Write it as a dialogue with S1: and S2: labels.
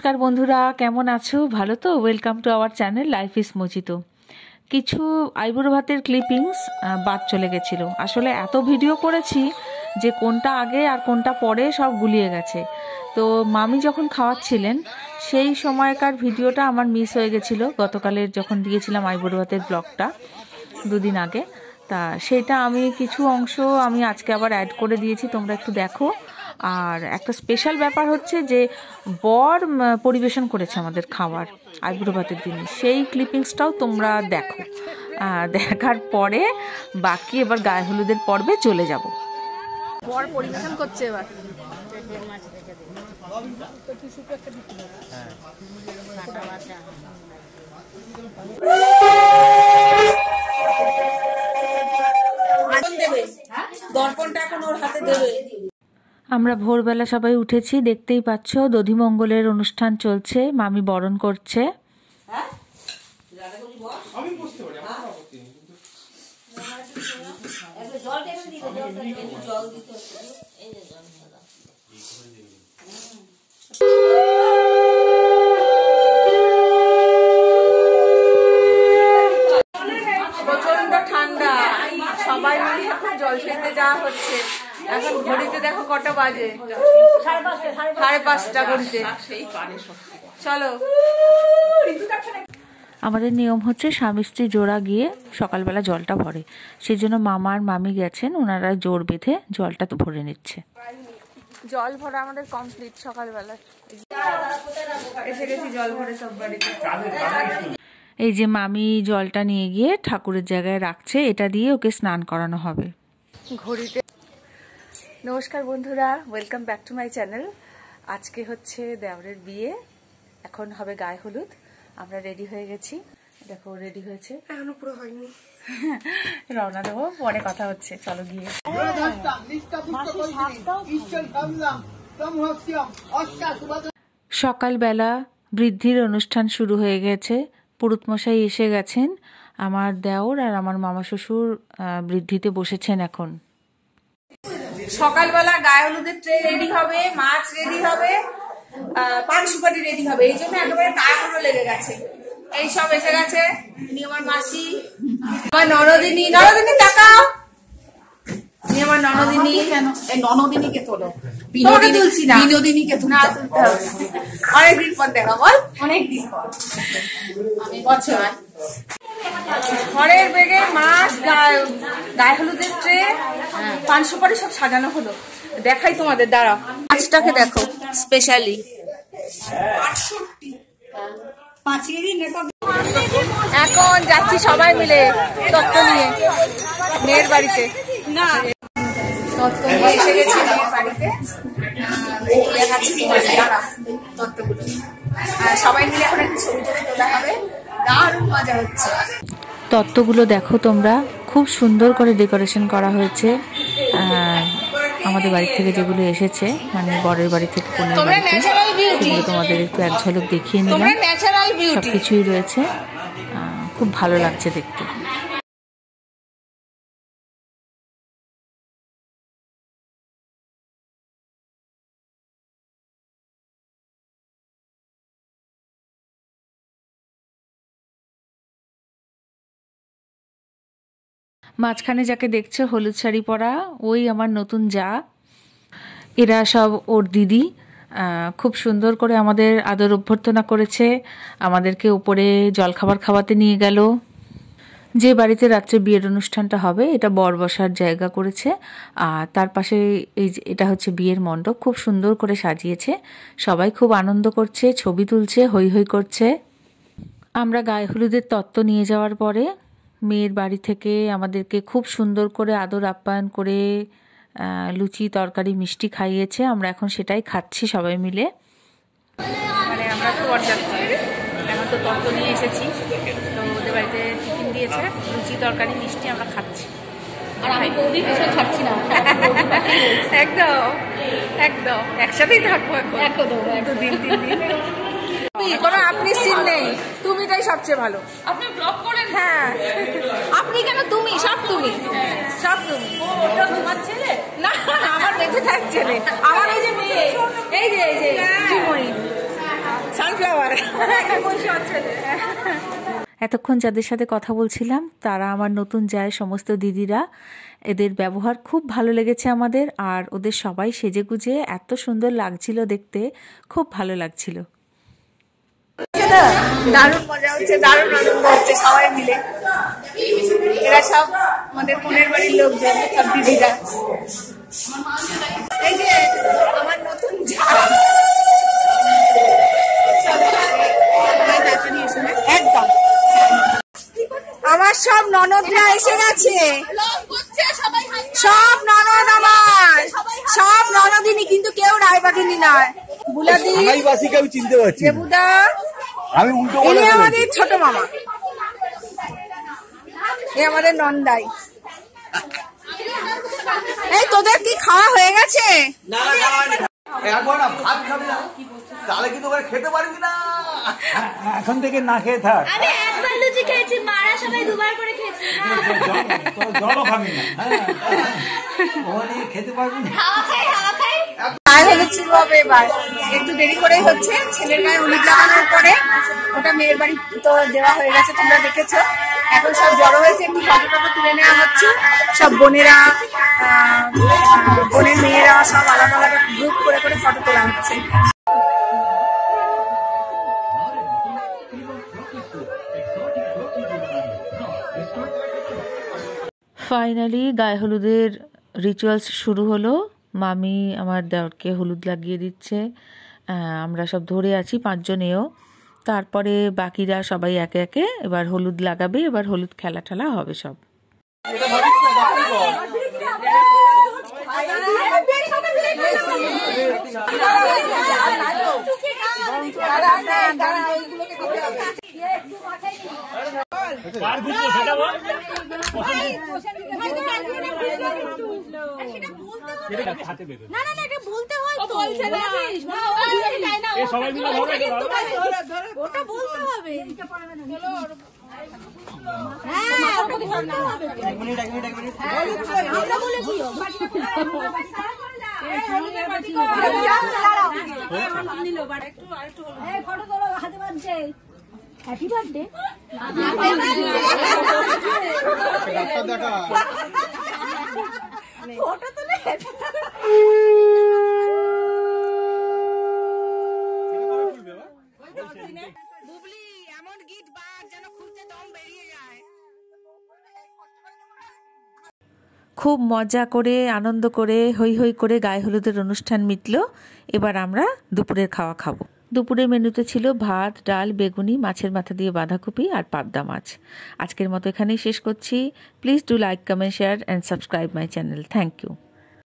S1: নমস্কার বন্ধুরা, কেমন আছো? ভালো তো? Welcome to our channel life is mojito. কিছু আইবুড়ো ভাতের ক্লিপিংস বাদ চলে গেছিলো। আসলে এত ভিডিও করেছি যে কোনটা আগে আর কোনটা পরে সব গুলিয়ে গেছে। তো মামি যখন খাওয়াচ্ছিলেন সেই সময়কার ভিডিওটা আমার মিস হয়ে গেছিলো, গতকালের যখন দিয়েছিলাম আইবুড়ো ভাতের ব্লগটা দুদিন আগে। তা সেটা আমি কিছু অংশ আমি আজকে আবার অ্যাড করে দিয়েছি, তোমরা একটু দেখো। আর একটা স্পেশাল ব্যাপার হচ্ছে যে বর পরিবেশন করেছে আমাদের খাবার আইবুড়ো ভাতের দিনে, সেই ক্লিপিংসটাও তোমরা দেখো। দেখার পরে বাকি এবার গায়ে হলুদের পর্বে চলে যাব।
S2: বর পরিবেশন করছে এবার।
S1: আমরা ভোরবেলা সবাই উঠেছি, দেখতেই পাচ্ছ দধিমঙ্গলের অনুষ্ঠান চলছে, মামি বরণ করছে।
S2: প্রচন্ড ঠান্ডা, সবাই মিলে এখন জল খেতে যাওয়া হচ্ছে। এখন ঘড়িতে দেখো কটা বাজে, 5:30 ঘড়িতে। চলো।
S1: আমাদের নিয়ম হচ্ছে স্বামী স্ত্রী জোড়া গিয়ে সকালবেলা জলটা ভরে, সেই জন্য মামা আর মামি গেছেন, ওনারা জোর বেঁধে জলটা ভরে নিচ্ছে।
S2: জল ভরা আমাদের কমপ্লিট সকালবেলা। এসে গেছি জল ভরে সব বাড়িতে।
S1: এই যে মামি জলটা নিয়ে গিয়ে ঠাকুরের জায়গায় রাখছে, এটা দিয়ে ওকে স্নান করানো হবে
S2: ঘড়িতে। নমস্কার বন্ধুরা, welcome back to my channel. আজকে হচ্ছে দেওরের বিয়ে, এখন হবে গায়ে হলুদ। আমরা রেডি হয়ে গেছি, দেখো রেডি হয়েছে, এখনো পুরো হয়নি। রওনা দেবো, পরে কথা হচ্ছে, চলো গিয়ে।
S1: সকালবেলা বৃদ্ধির অনুষ্ঠান শুরু হয়ে গেছে, পুরুতমশাই এসে গেছেন, আমার দেওর আর আমার মামা শ্বশুর বৃদ্ধিতে বসেছেন। এখন
S2: সকালবেলা গায়ে হলুদের ট্রে রেডি হবে, মাছ রেডি হবে, পান সুপারি রেডি হবে, এই জন্য একেবারে তাড়াহুড়ো লেগে গেছে। এই সব এসে গেছে, আমার মাসি, আমার ননদিনী। ননদিনী তাকাও, আমার ননদিনী। কেন ননদিনীকে তোলো? বিনোদিনী তুলছি না, বিনোদিনীকে তুলতে হবে। অনেকদিন পর দেখা, বল, অনেকদিন পর। বছর ঘরের বেগে মাছ, গায়ে হলুদের ট্রে, পান সুপারি সব সাজানো হলো। দেখাই তোমাদের, দাঁড়াও। মাছটাকে দেখো স্পেশালি। এখন যাচ্ছি সবাই মিলে তত্ত্ব নিয়ে মেয়ের বাড়িতে। তত্ত্ব নিয়ে এসে গেছি মেয়ের বাড়িতে, তত্ত্বগুলো সবাই মিলে এখন একটু ছবি টবি তোলা হবে, দারুণ মজা হচ্ছে।
S1: তত্ত্বগুলো দেখো তোমরা, খুব সুন্দর করে ডেকোরেশন করা হয়েছে। আমাদের বাড়ি থেকে যেগুলো এসেছে, মানে বরের বাড়ি থেকে কনের বাড়িতে, সেগুলো তোমাদের একটু এক ঝলক দেখিয়ে নিলাম। সবকিছুই রয়েছে, খুব ভালো লাগছে দেখতে। মাঝখানে যাকে দেখছো হলুদ শাড়ি পরা, ওই আমার নতুন যা। এরা সব ওর দিদি। খুব সুন্দর করে আমাদের আদর অভ্যর্থনা করেছে, আমাদেরকে উপরে জলখাবার খাওয়াতে নিয়ে গেল। যে বাড়িতে রাত্রে বিয়ের অনুষ্ঠানটা হবে, এটা বর বসার জায়গা করেছে, আর তার পাশে এই যে এটা হচ্ছে বিয়ের মণ্ডপ, খুব সুন্দর করে সাজিয়েছে। সবাই খুব আনন্দ করছে, ছবি তুলছে, হৈ হৈ করছে। আমরা গায়ে হলুদের তত্ত্ব নিয়ে যাওয়ার পরে মেয়ের বাড়ি থেকে আমাদেরকে খুব সুন্দর করে আদর আপ্যায়ন করে লুচি তরকারি মিষ্টি খাইয়েছে। আমরা এখন সেটাই খাচ্ছি সবাই মিলে।
S2: মানে আমরা তো এখন তো তত্ত্ব নিয়ে এসেছি, তো ওদের বাড়িতে টিফিন দিয়েছে, লুচি তরকারি মিষ্টি আমরা খাচ্ছি। আর আমি বৌদি কিছু খাচ্ছি না, একদম একদম একসাথেই থাকবো এখন দিন। কোনো আপনি সিন নেই, তুমিটাই সবচেয়ে ভালো। আপনি ব্লগ করেন? হ্যাঁ। আপনি কেন, তুমি, সব তুমি, সব তুমি। তোমার ছেলে না, আমার বেঁচে থাক ছেলে, আমার এই যে মেয়ে, এই যে
S1: এতক্ষণ যাদের সাথে কথা বলছিলাম তারা আমার নতুন যায় সমস্ত দিদিরা, এদের ব্যবহার খুব ভালো লেগেছে আমাদের, আর ওদের সবাই সেজেগুজে এত সুন্দর লাগছিল দেখতে, খুব ভালো লাগছিল।
S2: দারুণ মজা হচ্ছে, দারুণ আনন্দ হচ্ছে সবাই মিলে। এরা সব আমাদের বোনের বাড়ির লোকজন, সব দিদিরা। এই যে আমার নতুন একদম আমার সব ননদরা এসে গেছে, সব ননদ আমার, সব ননদিনী, কিন্তু কেউ রায়বাগিনী নয়। বুলাদি,
S3: কেউ চিনতে পারছি না।
S2: দেবুদা,
S3: আমি উল্টো
S2: ইনি আমাদের ছোট মামা, এ আমাদের নন্দাই। এই তোদের কি খাওয়া হয়ে গেছে?
S3: একবার না ভাত খাবি না তাহলে কিন্তু ওখানে খেতে পারবি না। এখন থেকে না খেয়ে থাক।
S4: আমি একবার লুচি খেয়েছি, মারা সবাই দুবার করে খেয়েছি।
S3: জলও খাবি না, ওখানে খেতে পারবি না।
S2: গায়ে হলুদ ছিল হবে এবার, একটু দেরি করেই হচ্ছে। ছেলের গায়ে হলুদ লাগানোর পরে ওটা মেয়ের বাড়ি তো দেওয়া হয়ে গেছে, তোমরা দেখেছো। এখন সব জড়ো হয়েছে, একটু ফটো টটো তুলে নেওয়া হচ্ছে। সব বোনেরা, বোনের মেয়েরা সব আলাদা আলাদা গ্রুপ করে করে ফটো তোলা হচ্ছে।
S1: ফাইনালি গায়ে হলুদের রিচুয়ালস শুরু হলো। মামি আমার দেওরকে হলুদ লাগিয়ে দিচ্ছে, আমরা সব ধরে আছি 5 জনেও। তারপরে বাকিরা সবাই একে একে এবার হলুদ লাগাবে, এবার হলুদ খেলা ঠেলা হবে সব।
S4: Happy birthday. ফটো তুলে
S2: বুবলি এমন গীত বাজ যেন খুলতে দম বেরিয়ে যায়।
S1: খুব মজা করে আনন্দ করে হই হই করে গায়ে হলুদের অনুষ্ঠান মিটলো। এবার আমরা দুপুরের খাওয়া খাবো। দুপুরের মেনুতে ছিল ভাত, ডাল, বেগুনি, মাছের মাথা দিয়ে বাঁধাকপি আর পাবদা মাছ। আজকের মতো এখানেই শেষ করছি। Please do like, comment, share and subscribe my channel. Thank you.